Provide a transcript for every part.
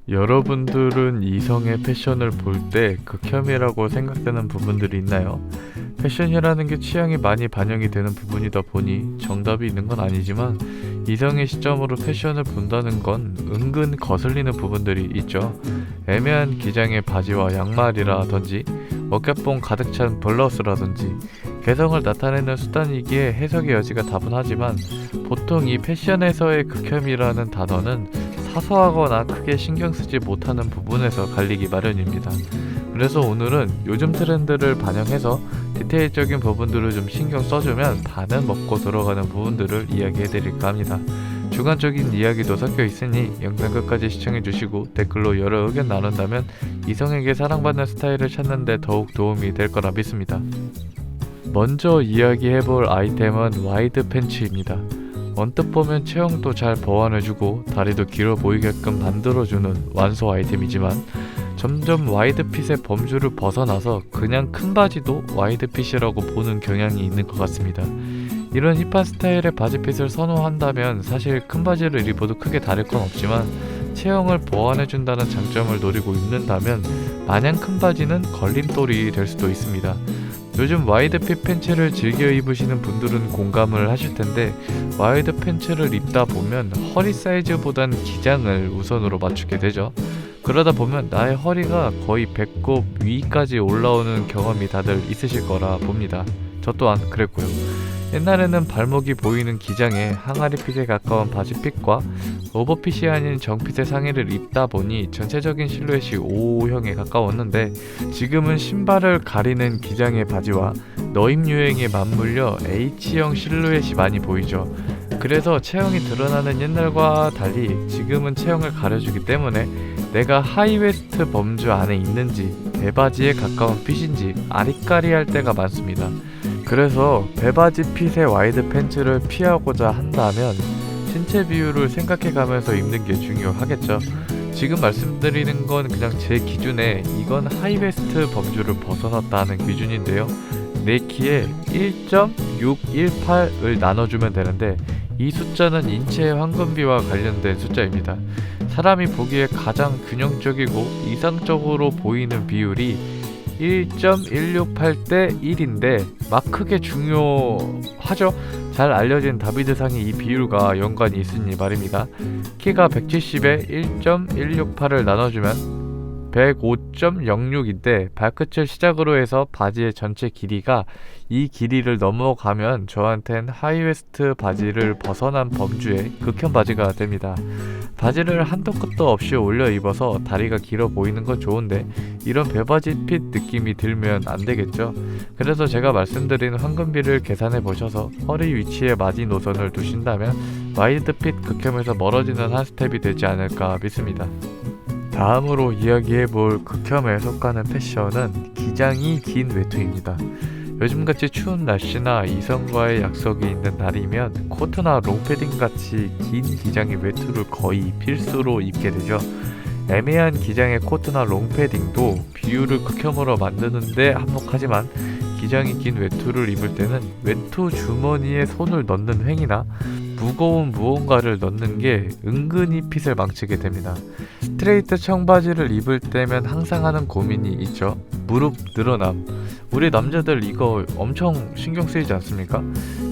여러분들은 이성의 패션을 볼 때 극혐이라고 생각되는 부분들이 있나요? 패션이라는 게 취향이 많이 반영이 되는 부분이다 보니 정답이 있는 건 아니지만 이성의 시점으로 패션을 본다는 건 은근 거슬리는 부분들이 있죠. 애매한 기장의 바지와 양말이라든지 어깨뽕 가득 찬 블라우스라든지 개성을 나타내는 수단이기에 해석의 여지가 다분하지만 보통 이 패션에서의 극혐이라는 단어는 사소하거나 크게 신경 쓰지 못하는 부분에서 갈리기 마련입니다. 그래서 오늘은 요즘 트렌드를 반영해서 디테일적인 부분들을 좀 신경 써주면 반은 먹고 들어가는 부분들을 이야기해드릴까 합니다. 주관적인 이야기도 섞여 있으니 영상 끝까지 시청해주시고 댓글로 여러 의견 나눈다면 이성에게 사랑받는 스타일을 찾는 데 더욱 도움이 될 거라 믿습니다. 먼저 이야기해볼 아이템은 와이드 팬츠입니다. 언뜻 보면 체형도 잘 보완해주고 다리도 길어 보이게끔 만들어주는 완소 아이템이지만 점점 와이드핏의 범주를 벗어나서 그냥 큰 바지도 와이드핏이라고 보는 경향이 있는 것 같습니다. 이런 힙한 스타일의 바지핏을 선호한다면 사실 큰 바지를 입어도 크게 다를 건 없지만 체형을 보완해준다는 장점을 노리고 입는다면 마냥 큰 바지는 걸림돌이 될 수도 있습니다. 요즘 와이드핏 팬츠를 즐겨 입으시는 분들은 공감을 하실 텐데 와이드 팬츠를 입다 보면 허리 사이즈보단 기장을 우선으로 맞추게 되죠. 그러다 보면 나의 허리가 거의 배꼽 위까지 올라오는 경험이 다들 있으실 거라 봅니다. 저 또한 그랬고요. 옛날에는 발목이 보이는 기장에 항아리 핏에 가까운 바지핏과 오버핏이 아닌 정핏의 상의를 입다 보니 전체적인 실루엣이 O형에 가까웠는데 지금은 신발을 가리는 기장의 바지와 너임 유행에 맞물려 H형 실루엣이 많이 보이죠. 그래서 체형이 드러나는 옛날과 달리 지금은 체형을 가려주기 때문에 내가 하이웨스트 범주 안에 있는지 배바지에 가까운 핏인지 아리까리할 때가 많습니다. 그래서 배바지 핏의 와이드 팬츠를 피하고자 한다면 신체 비율을 생각해가면서 입는 게 중요하겠죠. 지금 말씀드리는 건 그냥 제 기준에 이건 하이웨스트 범주를 벗어났다는 기준인데요. 내 키에 1.618을 나눠주면 되는데 이 숫자는 인체의 황금비와 관련된 숫자입니다. 사람이 보기에 가장 균형적이고 이상적으로 보이는 비율이 1.168대 1인데 막 크게 중요하죠? 잘 알려진 다비드상이 이 비율과 연관이 있으니 말입니다. 키가 170에 1.168을 나눠주면 105.06인데 발끝을 시작으로 해서 바지의 전체 길이가 이 길이를 넘어가면 저한텐 하이웨스트 바지를 벗어난 범주의 극혐 바지가 됩니다. 바지를 한도 끝도 없이 올려 입어서 다리가 길어 보이는 건 좋은데 이런 배바지 핏 느낌이 들면 안 되겠죠. 그래서 제가 말씀드린 황금비를 계산해 보셔서 허리 위치에 마지노선을 두신다면 와이드 핏 극혐에서 멀어지는 한 스텝이 되지 않을까 믿습니다. 다음으로 이야기해볼 극혐에 속하는 패션은 기장이 긴 외투입니다. 요즘같이 추운 날씨나 이성과의 약속이 있는 날이면 코트나 롱패딩 같이 긴 기장의 외투를 거의 필수로 입게 되죠. 애매한 기장의 코트나 롱패딩도 비율을 극혐으로 만드는데 한몫하지만 기장이 긴 외투를 입을 때는 외투 주머니에 손을 넣는 행위나 무거운 무언가를 넣는 게 은근히 핏을 망치게 됩니다. 스트레이트 청바지를 입을 때면 항상 하는 고민이 있죠. 무릎 늘어남. 우리 남자들 이거 엄청 신경 쓰이지 않습니까?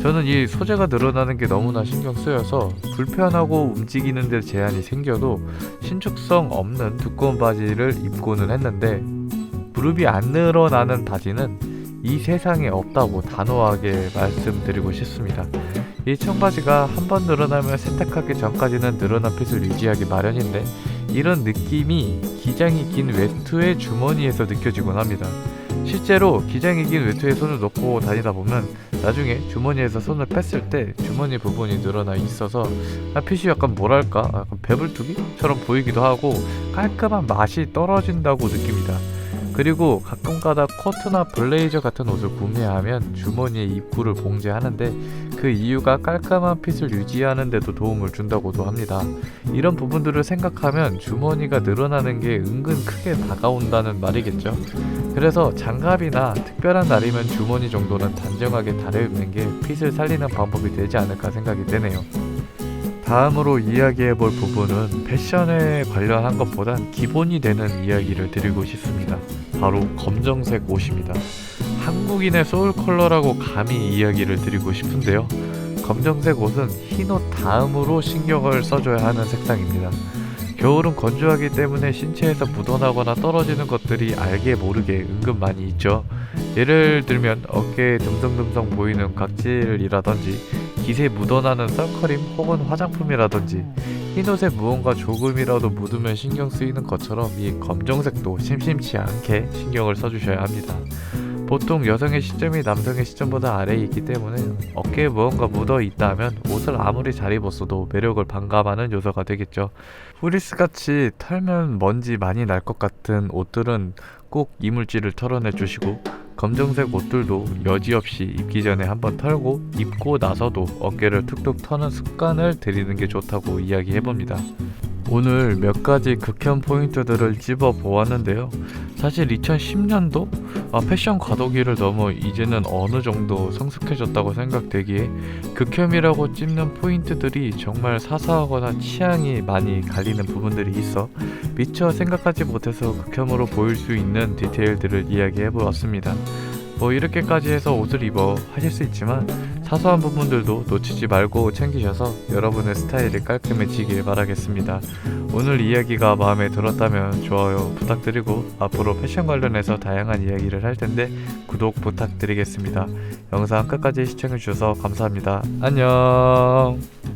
저는 이 소재가 늘어나는 게 너무나 신경 쓰여서 불편하고 움직이는 데 제한이 생겨도 신축성 없는 두꺼운 바지를 입고는 했는데 무릎이 안 늘어나는 바지는 이 세상에 없다고 단호하게 말씀드리고 싶습니다. 이 청바지가 한번 늘어나면 세탁하기 전까지는 늘어난 핏을 유지하기 마련인데 이런 느낌이 기장이 긴 외투의 주머니에서 느껴지곤 합니다. 실제로 기장이 긴 외투에 손을 넣고 다니다 보면 나중에 주머니에서 손을 뺐을 때 주머니 부분이 늘어나 있어서 핏이 약간 뭐랄까 약간 배불뚝이처럼 보이기도 하고 깔끔한 맛이 떨어진다고 느낍니다. 그리고 가끔가다 코트나 블레이저 같은 옷을 구매하면 주머니에 입구를 봉제하는데 그 이유가 깔끔한 핏을 유지하는 데도 도움을 준다고도 합니다. 이런 부분들을 생각하면 주머니가 늘어나는 게 은근 크게 다가온다는 말이겠죠. 그래서 장갑이나 특별한 날이면 주머니 정도는 단정하게 다려입는 게 핏을 살리는 방법이 되지 않을까 생각이 되네요. 다음으로 이야기해볼 부분은 패션에 관련한 것보단 기본이 되는 이야기를 드리고 싶습니다. 바로 검정색 옷입니다. 한국인의 소울 컬러라고 감히 이야기를 드리고 싶은데요. 검정색 옷은 흰 옷 다음으로 신경을 써줘야 하는 색상입니다. 겨울은 건조하기 때문에 신체에서 묻어나거나 떨어지는 것들이 알게 모르게 은근 많이 있죠. 예를 들면 어깨에 듬성듬성 보이는 각질이라든지 깃에 묻어나는 선크림 혹은 화장품이라든지 흰옷에 무언가 조금이라도 묻으면 신경 쓰이는 것처럼 이 검정색도 심심치 않게 신경을 써주셔야 합니다. 보통 여성의 시점이 남성의 시점보다 아래에 있기 때문에 어깨에 무언가 묻어 있다면 옷을 아무리 잘 입었어도 매력을 반감하는 요소가 되겠죠. 후리스같이 털면 먼지 많이 날 것 같은 옷들은 꼭 이물질을 털어내 주시고, 검정색 옷들도 여지없이 입기 전에 한번 털고 입고 나서도 어깨를 툭툭 터는 습관을 들이는 게 좋다고 이야기해봅니다. 오늘 몇 가지 극혐 포인트들을 집어 보았는데요. 사실 2010년도 패션 과도기를 넘어 이제는 어느 정도 성숙해졌다고 생각되기에 극혐이라고 찝는 포인트들이 정말 사소하거나 취향이 많이 갈리는 부분들이 있어 미처 생각하지 못해서 극혐으로 보일 수 있는 디테일들을 이야기해 보았습니다. 이렇게까지 해서 옷을 입어 하실 수 있지만 사소한 부분들도 놓치지 말고 챙기셔서 여러분의 스타일이 깔끔해지길 바라겠습니다. 오늘 이야기가 마음에 들었다면 좋아요 부탁드리고 앞으로 패션 관련해서 다양한 이야기를 할 텐데 구독 부탁드리겠습니다. 영상 끝까지 시청해주셔서 감사합니다. 안녕.